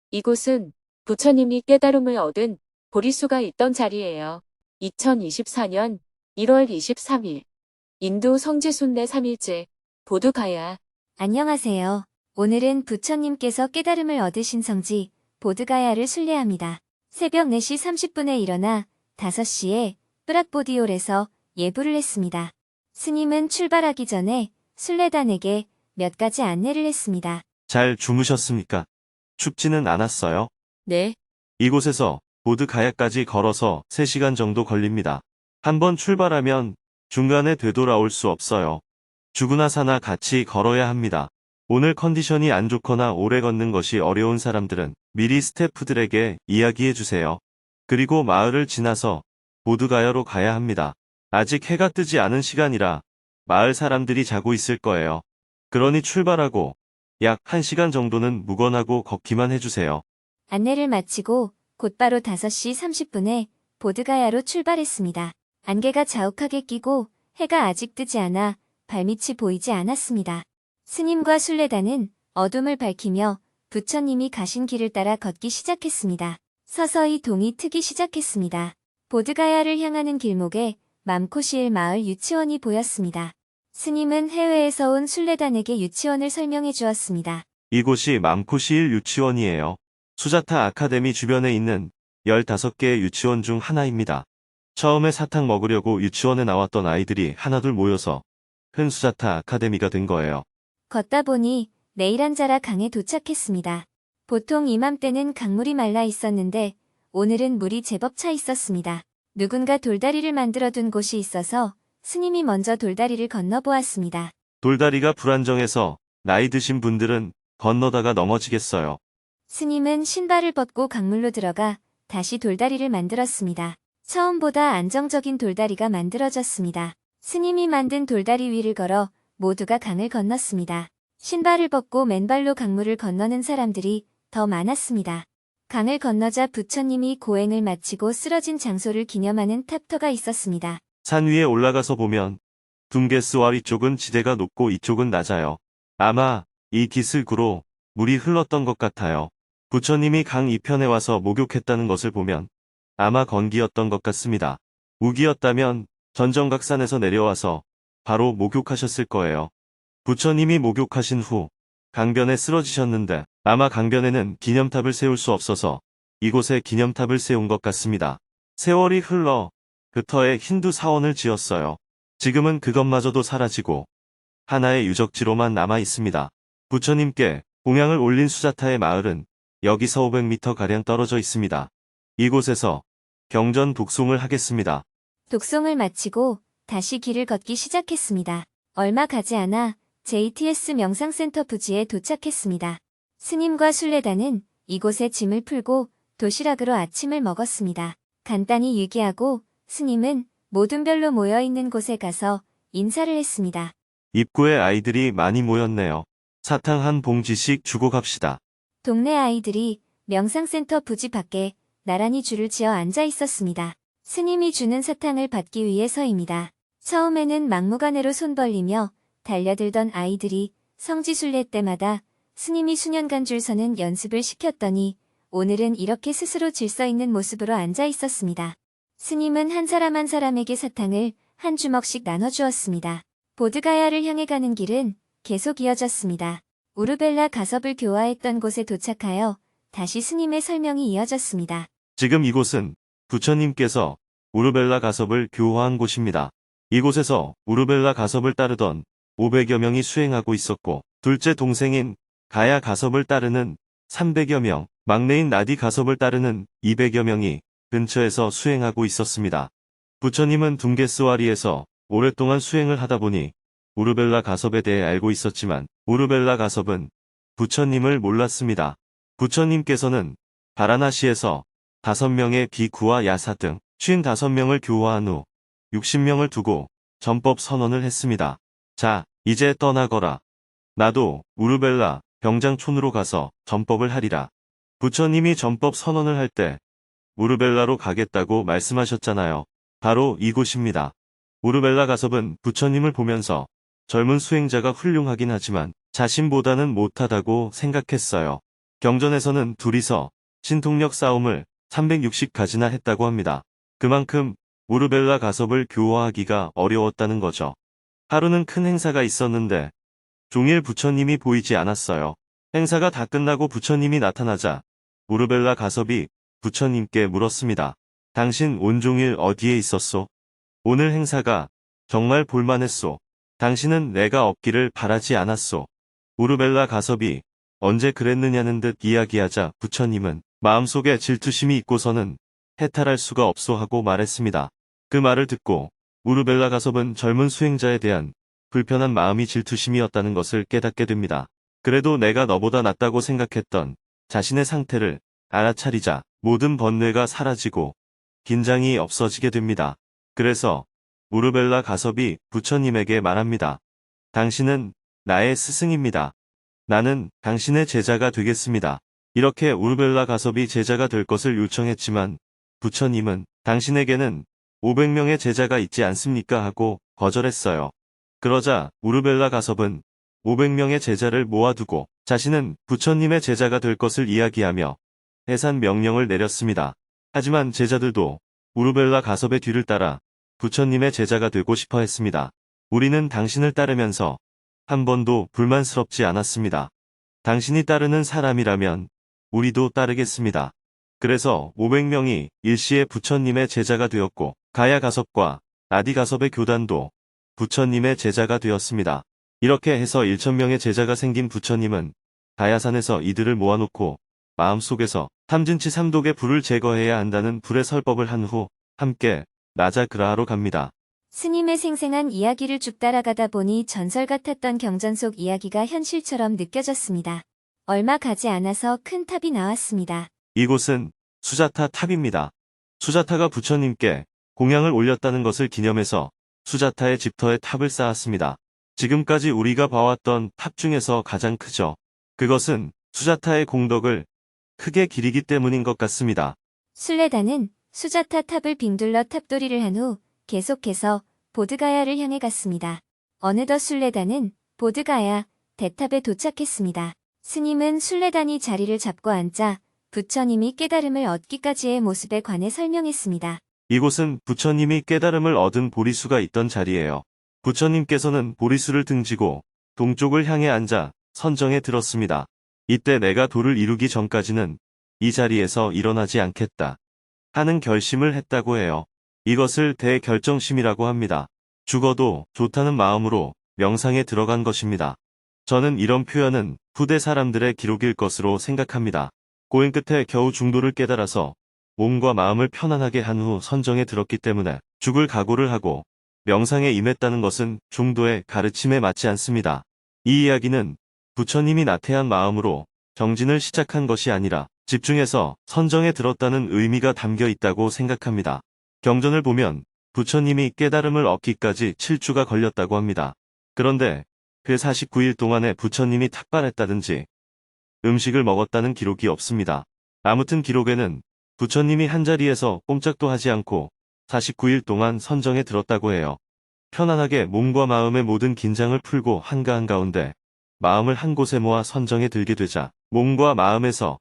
이곳은 부처님이 깨달음을 얻은 보리수가 있던 자리예요. 2024년 1월 23일 인도 성지순례 3일째 보드가야. 안녕하세요. 오늘은 부처님께서 깨달음을 얻으신 성지 보드가야를 순례합니다. 새벽 4시 30분에 일어나 5시에 뿌락보디올에서 예불을 했습니다. 스님은 출발하기 전에 순례단에게 몇 가지 안내를 했습니다. 잘 주무셨습니까? 춥지는 않았어요? 네, 이곳에서 보드가야까지 걸어서 3시간 정도 걸립니다. 한번 출발하면 중간에 되돌아올 수 없어요. 죽으나 사나 같이 걸어야 합니다. 오늘 컨디션이 안 좋거나 오래 걷는 것이 어려운 사람들은 미리 스태프들에게 이야기해 주세요. 그리고 마을을 지나서 보드가야로 가야 합니다. 아직 해가 뜨지 않은 시간이라 마을 사람들이 자고 있을 거예요. 그러니 출발하고 약 1시간 정도는 묵언하고 걷기만 해주세요. 안내를 마치고 곧바로 5시 30분에 보드가야로 출발했습니다. 안개가 자욱하게 끼고 해가 아직 뜨지 않아 발밑이 보이지 않았습니다. 스님과 순례단은 어둠을 밝히며 부처님이 가신 길을 따라 걷기 시작했습니다. 서서히 동이 트기 시작했습니다. 보드가야를 향하는 길목에 맘코시일 마을 유치원이 보였습니다. 스님은 해외에서 온 순례단에게 유치원을 설명해 주었습니다. 이곳이 맘코시일 유치원이에요. 수자타 아카데미 주변에 있는 15개의 유치원 중 하나입니다. 처음에 사탕 먹으려고 유치원에 나왔던 아이들이 하나둘 모여서 큰 수자타 아카데미가 된 거예요. 걷다 보니 네일안자라 강에 도착했습니다. 보통 이맘때는 강물이 말라 있었는데 오늘은 물이 제법 차 있었습니다. 누군가 돌다리를 만들어둔 곳이 있어서 스님이 먼저 돌다리를 건너보았습니다. 돌다리가 불안정해서 나이 드신 분들은 건너다가 넘어지겠어요. 스님은 신발을 벗고 강물로 들어가 다시 돌다리를 만들었습니다. 처음보다 안정적인 돌다리가 만들어졌습니다. 스님이 만든 돌다리 위를 걸어 모두가 강을 건넜습니다. 신발을 벗고 맨발로 강물을 건너는 사람들이 더 많았습니다. 강을 건너자 부처님이 고행을 마치고 쓰러진 장소를 기념하는 탑터가 있었습니다. 산 위에 올라가서 보면 둥게스와리 쪽은 지대가 높고 이쪽은 낮아요. 아마 이 기슭으로 물이 흘렀던 것 같아요. 부처님이 강 이편에 와서 목욕했다는 것을 보면 아마 건기였던 것 같습니다. 우기였다면 전정각산에서 내려와서 바로 목욕하셨을 거예요. 부처님이 목욕하신 후 강변에 쓰러지셨는데 아마 강변에는 기념탑을 세울 수 없어서 이곳에 기념탑을 세운 것 같습니다. 세월이 흘러 그 터에 힌두 사원을 지었어요. 지금은 그것마저도 사라지고 하나의 유적지로만 남아 있습니다. 부처님께 공양을 올린 수자타의 마을은 여기서 500m가량 떨어져 있습니다. 이곳에서 경전 독송을 하겠습니다. 독송을 마치고 다시 길을 걷기 시작했습니다. 얼마 가지 않아 JTS 명상센터 부지에 도착했습니다. 스님과 순례단은 이곳에 짐을 풀고 도시락으로 아침을 먹었습니다. 간단히 유기하고 스님은 모든 별로 모여있는 곳에 가서 인사를 했습니다. 입구에 아이들이 많이 모였네요. 사탕 한 봉지씩 주고 갑시다. 동네 아이들이 명상센터 부지 밖에 나란히 줄을 지어 앉아 있었습니다. 스님이 주는 사탕을 받기 위해서입니다. 처음에는 막무가내로 손 벌리며 달려들던 아이들이 성지순례 때마다 스님이 수년간 줄 서는 연습을 시켰더니 오늘은 이렇게 스스로 질서 있는 모습으로 앉아 있었습니다. 스님은 한 사람 한 사람에게 사탕을 한 주먹씩 나눠주었습니다. 보드가야를 향해 가는 길은 계속 이어졌습니다. 우르벨라 가섭을 교화했던 곳에 도착하여 다시 스님의 설명이 이어졌습니다. 지금 이곳은 부처님께서 우르벨라 가섭을 교화한 곳입니다. 이곳에서 우르벨라 가섭을 따르던 500여 명이 수행하고 있었고 둘째 동생인 가야 가섭을 따르는 300여 명, 막내인 나디 가섭을 따르는 200여 명이 근처에서 수행하고 있었습니다. 부처님은 둥게스와리에서 오랫동안 수행을 하다 보니 우르벨라 가섭에 대해 알고 있었지만 우르벨라 가섭은 부처님을 몰랐습니다. 부처님께서는 바라나시에서 5명의 비구와 야사 등 55명을 교화한 후 60명을 두고 전법 선언을 했습니다. 자, 이제 떠나거라. 나도 우르벨라 병장촌으로 가서 전법을 하리라. 부처님이 전법 선언을 할 때 우르벨라로 가겠다고 말씀하셨잖아요. 바로 이곳입니다. 우르벨라 가섭은 부처님을 보면서 젊은 수행자가 훌륭하긴 하지만 자신보다는 못하다고 생각했어요. 경전에서는 둘이서 신통력 싸움을 360가지나 했다고 합니다. 그만큼 우르벨라 가섭을 교화하기가 어려웠다는 거죠. 하루는 큰 행사가 있었는데 종일 부처님이 보이지 않았어요. 행사가 다 끝나고 부처님이 나타나자 우르벨라 가섭이 부처님께 물었습니다. 당신 온종일 어디에 있었소? 오늘 행사가 정말 볼만했소. 당신은 내가 없기를 바라지 않았소. 우르벨라 가섭이 언제 그랬느냐는 듯 이야기하자 부처님은 마음속에 질투심이 있고서는 해탈할 수가 없소 하고 말했습니다. 그 말을 듣고 우르벨라 가섭은 젊은 수행자에 대한 불편한 마음이 질투심이었다는 것을 깨닫게 됩니다. 그래도 내가 너보다 낫다고 생각했던 자신의 상태를 알아차리자 모든 번뇌가 사라지고 긴장이 없어지게 됩니다. 그래서 우르벨라 가섭이 부처님에게 말합니다. 당신은 나의 스승입니다. 나는 당신의 제자가 되겠습니다. 이렇게 우르벨라 가섭이 제자가 될 것을 요청했지만 부처님은 당신에게는 500명의 제자가 있지 않습니까? 하고 거절했어요. 그러자 우르벨라 가섭은 500명의 제자를 모아두고 자신은 부처님의 제자가 될 것을 이야기하며 해산 명령을 내렸습니다. 하지만 제자들도 우르벨라 가섭의 뒤를 따라 부처님의 제자가 되고 싶어 했습니다. 우리는 당신을 따르면서 한 번도 불만스럽지 않았습니다. 당신이 따르는 사람이라면 우리도 따르겠습니다. 그래서 500명이 일시에 부처님의 제자가 되었고 가야 가섭과 나디 가섭의 교단도 부처님의 제자가 되었습니다. 이렇게 해서 1000명의 제자가 생긴 부처님은 가야산에서 이들을 모아놓고 마음속에서 탐진치 삼독의 불을 제거해야 한다는 불의 설법을 한 후 함께 나자그라하로 갑니다. 스님의 생생한 이야기를 쭉 따라가다 보니 전설 같았던 경전 속 이야기가 현실처럼 느껴졌습니다. 얼마 가지 않아서 큰 탑이 나왔습니다. 이곳은 수자타 탑입니다. 수자타가 부처님께 공양을 올렸다는 것을 기념해서 수자타의 집터에 탑을 쌓았습니다. 지금까지 우리가 봐왔던 탑 중에서 가장 크죠. 그것은 수자타의 공덕을 크게 기리기 때문인 것 같습니다. 순례단은 수자타 탑을 빙둘러 탑돌이를 한 후 계속해서 보드가야를 향해 갔습니다. 어느덧 순례단은 보드가야 대탑에 도착했습니다. 스님은 순례단이 자리를 잡고 앉자 부처님이 깨달음을 얻기까지의 모습에 관해 설명했습니다. 이곳은 부처님이 깨달음을 얻은 보리수가 있던 자리예요. 부처님께서는 보리수를 등지고 동쪽을 향해 앉아 선정에 들었습니다. 이때 내가 도를 이루기 전까지는 이 자리에서 일어나지 않겠다 하는 결심을 했다고 해요. 이것을 대결정심이라고 합니다. 죽어도 좋다는 마음으로 명상에 들어간 것입니다. 저는 이런 표현은 후대 사람들의 기록일 것으로 생각합니다. 고행 끝에 겨우 중도를 깨달아서 몸과 마음을 편안하게 한 후 선정에 들었기 때문에 죽을 각오를 하고 명상에 임했다는 것은 중도의 가르침에 맞지 않습니다. 이 이야기는 부처님이 나태한 마음으로 정진을 시작한 것이 아니라 집중해서 선정에 들었다는 의미가 담겨 있다고 생각합니다. 경전을 보면 부처님이 깨달음을 얻기까지 7주가 걸렸다고 합니다. 그런데 그 49일 동안에 부처님이 탁발했다든지 음식을 먹었다는 기록이 없습니다. 아무튼 기록에는 부처님이 한자리에서 꼼짝도 하지 않고 49일 동안 선정에 들었다고 해요. 편안하게 몸과 마음의 모든 긴장을 풀고 한가한 가운데 마음을 한 곳에 모아 선정에 들게 되자 몸과 마음에서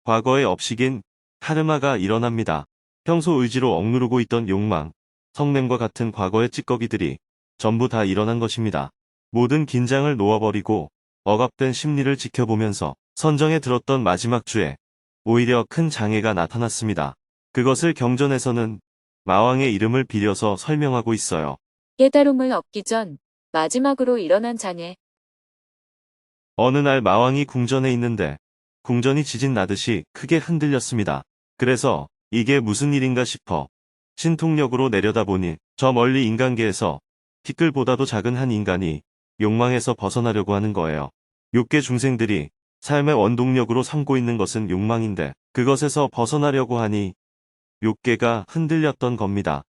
과거의 업식인 카르마가 일어납니다. 평소 의지로 억누르고 있던 욕망, 성냄과 같은 과거의 찌꺼기들이 전부 다 일어난 것입니다. 모든 긴장을 놓아버리고 억압된 심리를 지켜보면서 선정에 들었던 마지막 주에 오히려 큰 장애가 나타났습니다. 그것을 경전에서는 마왕의 이름을 빌려서 설명하고 있어요. 깨달음을 얻기 전 마지막으로 일어난 장애. 어느 날 마왕이 궁전에 있는데 궁전이 지진 나듯이 크게 흔들렸습니다. 그래서 이게 무슨 일인가 싶어 신통력으로 내려다보니 저 멀리 인간계에서 티끌보다도 작은 한 인간이 욕망에서 벗어나려고 하는 거예요. 6개 중생들이 삶의 원동력으로 삼고 있는 것은 욕망인데 그것에서 벗어나려고 하니 6개가 흔들렸던 겁니다.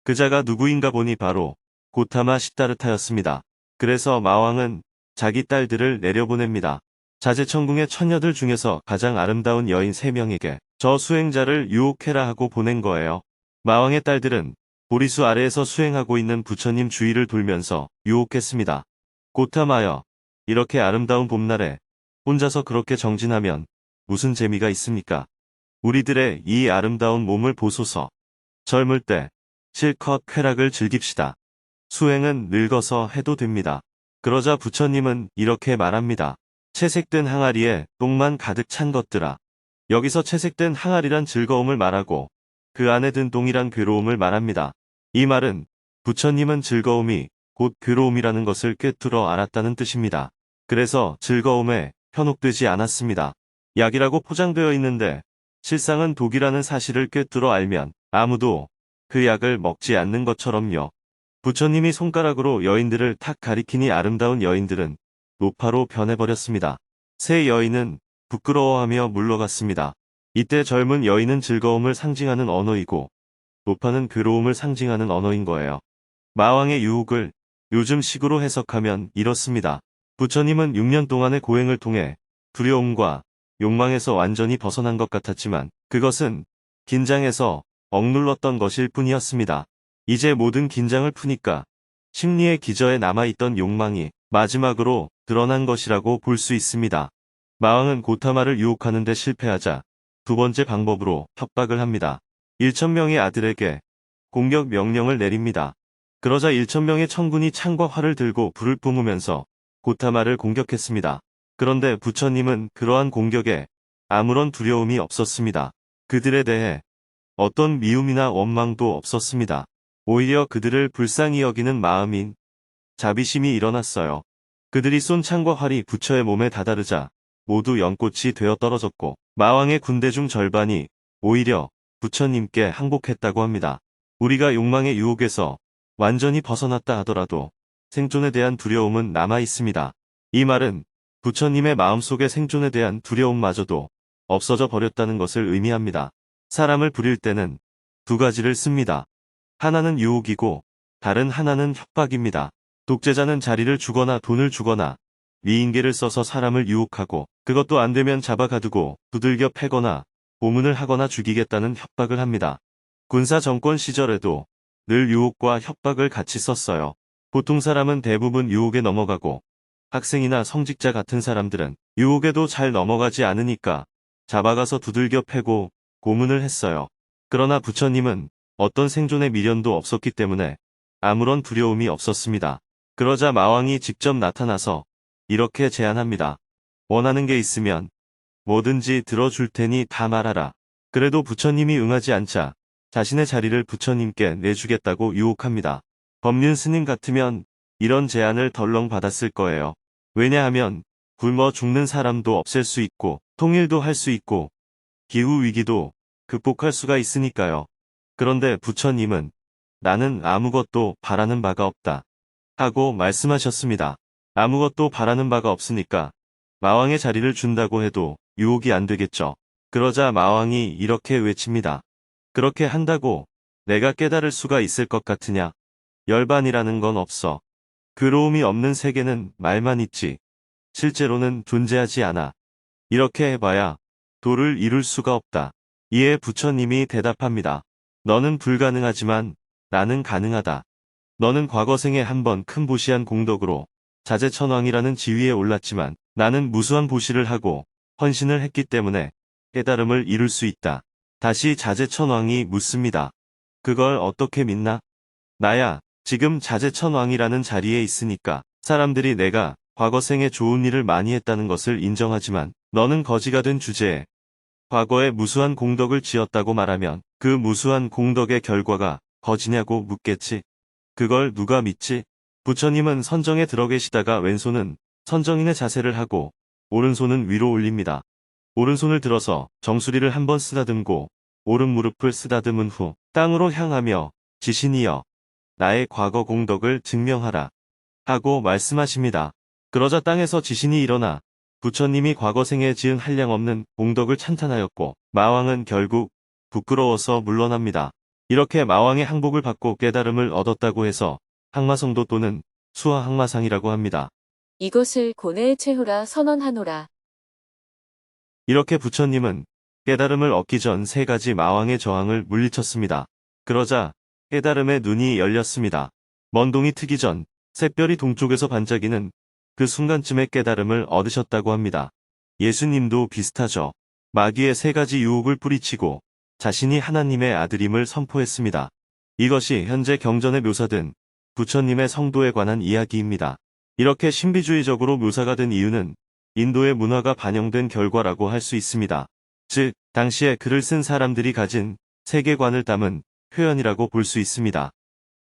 그자가 누구인가 보니 바로 고타마 시다르타였습니다. 그래서 마왕은 자기 딸들을 내려보냅니다. 자제천궁의 처녀들 중에서 가장 아름다운 여인 3명에게 저 수행자를 유혹해라 하고 보낸 거예요. 마왕의 딸들은 보리수 아래에서 수행하고 있는 부처님 주위를 돌면서 유혹했습니다. 고타마여, 이렇게 아름다운 봄날에 혼자서 그렇게 정진하면 무슨 재미가 있습니까? 우리들의 이 아름다운 몸을 보소서. 젊을 때 실컷 쾌락을 즐깁시다. 수행은 늙어서 해도 됩니다. 그러자 부처님은 이렇게 말합니다. 채색된 항아리에 똥만 가득 찬 것들아. 여기서 채색된 항아리란 즐거움을 말하고 그 안에 든 똥이란 괴로움을 말합니다. 이 말은 부처님은 즐거움이 곧 괴로움이라는 것을 꿰뚫어 알았다는 뜻입니다. 그래서 즐거움에 현혹되지 않았습니다. 약이라고 포장되어 있는데 실상은 독이라는 사실을 꿰뚫어 알면 아무도 그 약을 먹지 않는 것처럼요. 부처님이 손가락으로 여인들을 탁 가리키니 아름다운 여인들은 노파로 변해버렸습니다. 새 여인은 부끄러워하며 물러갔습니다. 이때 젊은 여인은 즐거움을 상징하는 언어이고 노파는 괴로움을 상징하는 언어인 거예요. 마왕의 유혹을 요즘 식으로 해석하면 이렇습니다. 부처님은 6년 동안의 고행을 통해 두려움과 욕망에서 완전히 벗어난 것 같았지만 그것은 긴장에서 억눌렀던 것일 뿐이었습니다. 이제 모든 긴장을 푸니까 심리의 기저에 남아있던 욕망이 마지막으로 드러난 것이라고 볼 수 있습니다. 마왕은 고타마를 유혹하는 데 실패하자 두 번째 방법으로 협박을 합니다. 1,000명의 아들에게 공격 명령을 내립니다. 그러자 1,000명의 천군이 창과 활을 들고 불을 뿜으면서 고타마를 공격했습니다. 그런데 부처님은 그러한 공격에 아무런 두려움이 없었습니다. 그들에 대해 어떤 미움이나 원망도 없었습니다. 오히려 그들을 불쌍히 여기는 마음인 자비심이 일어났어요. 그들이 쏜 창과 활이 부처의 몸에 다다르자 모두 연꽃이 되어 떨어졌고 마왕의 군대 중 절반이 오히려 부처님께 항복했다고 합니다. 우리가 욕망의 유혹에서 완전히 벗어났다 하더라도 생존에 대한 두려움은 남아 있습니다. 이 말은 부처님의 마음속에 생존에 대한 두려움마저도 없어져 버렸다는 것을 의미합니다. 사람을 부릴 때는 두 가지를 씁니다. 하나는 유혹이고 다른 하나는 협박입니다. 독재자는 자리를 주거나 돈을 주거나 미인계를 써서 사람을 유혹하고 그것도 안 되면 잡아 가두고 두들겨 패거나 고문을 하거나 죽이겠다는 협박을 합니다. 군사 정권 시절에도 늘 유혹과 협박을 같이 썼어요. 보통 사람은 대부분 유혹에 넘어가고 학생이나 성직자 같은 사람들은 유혹에도 잘 넘어가지 않으니까 잡아가서 두들겨 패고 고문을 했어요. 그러나 부처님은 어떤 생존의 미련도 없었기 때문에 아무런 두려움이 없었습니다. 그러자 마왕이 직접 나타나서 이렇게 제안합니다. 원하는 게 있으면 뭐든지 들어줄 테니 다 말하라. 그래도 부처님이 응하지 않자 자신의 자리를 부처님께 내주겠다고 유혹합니다. 법륜 스님 같으면 이런 제안을 덜렁 받았을 거예요. 왜냐하면 굶어 죽는 사람도 없앨 수 있고 통일도 할 수 있고 기후위기도 극복할 수가 있으니까요. 그런데 부처님은 나는 아무것도 바라는 바가 없다 하고 말씀하셨습니다. 아무것도 바라는 바가 없으니까 마왕의 자리를 준다고 해도 유혹이 안 되겠죠. 그러자 마왕이 이렇게 외칩니다. 그렇게 한다고 내가 깨달을 수가 있을 것 같으냐? 열반이라는 건 없어. 괴로움이 없는 세계는 말만 있지. 실제로는 존재하지 않아. 이렇게 해봐야 도를 이룰 수가 없다. 이에 부처님이 대답합니다. 너는 불가능하지만 나는 가능하다. 너는 과거 생에 한번 큰 보시한 공덕으로 자제천왕이라는 지위에 올랐지만 나는 무수한 보시를 하고 헌신을 했기 때문에 깨달음을 이룰 수 있다. 다시 자제천왕이 묻습니다. 그걸 어떻게 믿나? 나야 지금 자제천왕이라는 자리에 있으니까 사람들이 내가 과거 생에 좋은 일을 많이 했다는 것을 인정하지만 너는 거지가 된 주제에 과거에 무수한 공덕을 지었다고 말하면 그 무수한 공덕의 결과가 거지냐고 묻겠지. 그걸 누가 믿지? 부처님은 선정에 들어 계시다가 왼손은 선정인의 자세를 하고 오른손은 위로 올립니다. 오른손을 들어서 정수리를 한번 쓰다듬고 오른 무릎을 쓰다듬은 후 땅으로 향하며 지신이여 나의 과거 공덕을 증명하라 하고 말씀하십니다. 그러자 땅에서 지신이 일어나 부처님이 과거 생에 지은 한량없는 공덕을 찬탄하였고 마왕은 결국 부끄러워서 물러납니다. 이렇게 마왕의 항복을 받고 깨달음을 얻었다고 해서 항마성도 또는 수화항마상이라고 합니다. 이것을 고뇌의 최후라 선언하노라. 이렇게 부처님은 깨달음을 얻기 전 3가지 마왕의 저항을 물리쳤습니다. 그러자 깨달음의 눈이 열렸습니다. 먼동이 트기 전 샛별이 동쪽에서 반짝이는 그 순간쯤에 깨달음을 얻으셨다고 합니다. 예수님도 비슷하죠. 마귀의 3가지 유혹을 뿌리치고 자신이 하나님의 아들임을 선포했습니다. 이것이 현재 경전에 묘사된 부처님의 성도에 관한 이야기입니다. 이렇게 신비주의적으로 묘사가 된 이유는 인도의 문화가 반영된 결과라고 할 수 있습니다. 즉, 당시에 글을 쓴 사람들이 가진 세계관을 담은 표현이라고 볼 수 있습니다.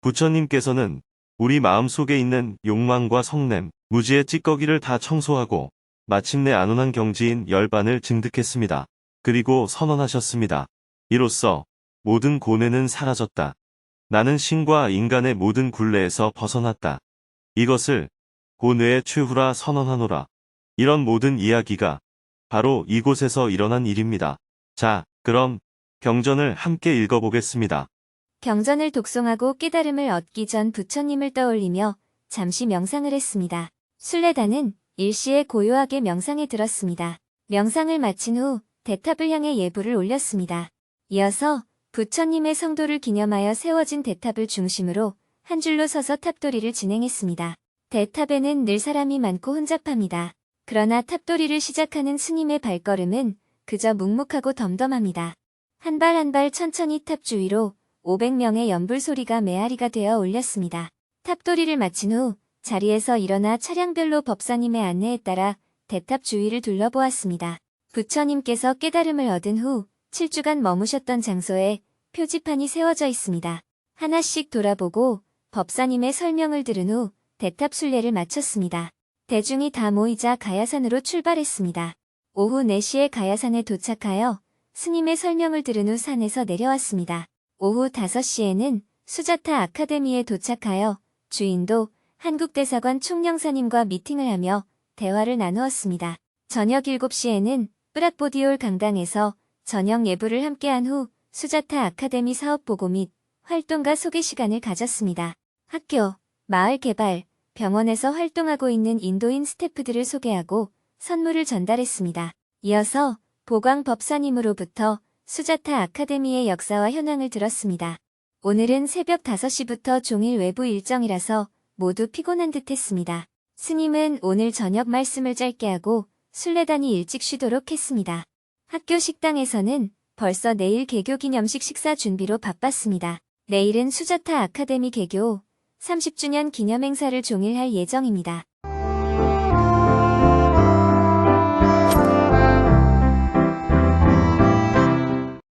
부처님께서는 우리 마음 속에 있는 욕망과 성냄, 무지의 찌꺼기를 다 청소하고 마침내 안온한 경지인 열반을 증득했습니다. 그리고 선언하셨습니다. 이로써 모든 고뇌는 사라졌다. 나는 신과 인간의 모든 굴레에서 벗어났다. 이것을 고뇌의 최후라 선언하노라. 이런 모든 이야기가 바로 이곳에서 일어난 일입니다. 자, 그럼 경전을 함께 읽어보겠습니다. 경전을 독송하고 깨달음을 얻기 전 부처님을 떠올리며 잠시 명상을 했습니다. 순례단은 일시에 고요하게 명상에 들었습니다. 명상을 마친 후 대탑을 향해 예불을 올렸습니다. 이어서 부처님의 성도를 기념하여 세워진 대탑을 중심으로 한 줄로 서서 탑도리를 진행했습니다. 대탑에는 늘 사람이 많고 혼잡합니다. 그러나 탑도리를 시작하는 스님의 발걸음은 그저 묵묵하고 덤덤합니다. 한 발 한 발 천천히 탑 주위로 500명의 연불 소리가 메아리가 되어 울렸습니다. 탑도리를 마친 후 자리에서 일어나 차량별로 법사님의 안내에 따라 대탑 주위를 둘러보았습니다. 부처님께서 깨달음을 얻은 후 7주간 머무셨던 장소에 표지판이 세워져 있습니다. 하나씩 돌아보고 법사님의 설명을 들은 후 대탑 순례를 마쳤습니다. 대중이 다 모이자 가야산으로 출발했습니다. 오후 4시에 가야산에 도착하여 스님의 설명을 들은 후 산에서 내려왔습니다. 오후 5시에는 수자타 아카데미에 도착하여 주인도 한국대사관 총영사님과 미팅을 하며 대화를 나누었습니다. 저녁 7시에는 뿌락보디올 강당에서 저녁 예불을 함께한 후 수자타 아카데미 사업보고 및 활동가 소개 시간을 가졌습니다. 학교, 마을 개발, 병원에서 활동하고 있는 인도인 스태프들을 소개하고 선물을 전달했습니다. 이어서 보광 법사님으로부터 수자타 아카데미의 역사와 현황을 들었습니다. 오늘은 새벽 5시부터 종일 외부 일정이라서 모두 피곤한 듯 했습니다. 스님은 오늘 저녁 말씀을 짧게 하고 순례단이 일찍 쉬도록 했습니다. 학교 식당에서는 벌써 내일 개교 기념식 식사 준비로 바빴습니다. 내일은 수자타 아카데미 개교 30주년 기념 행사를 종일 할 예정입니다.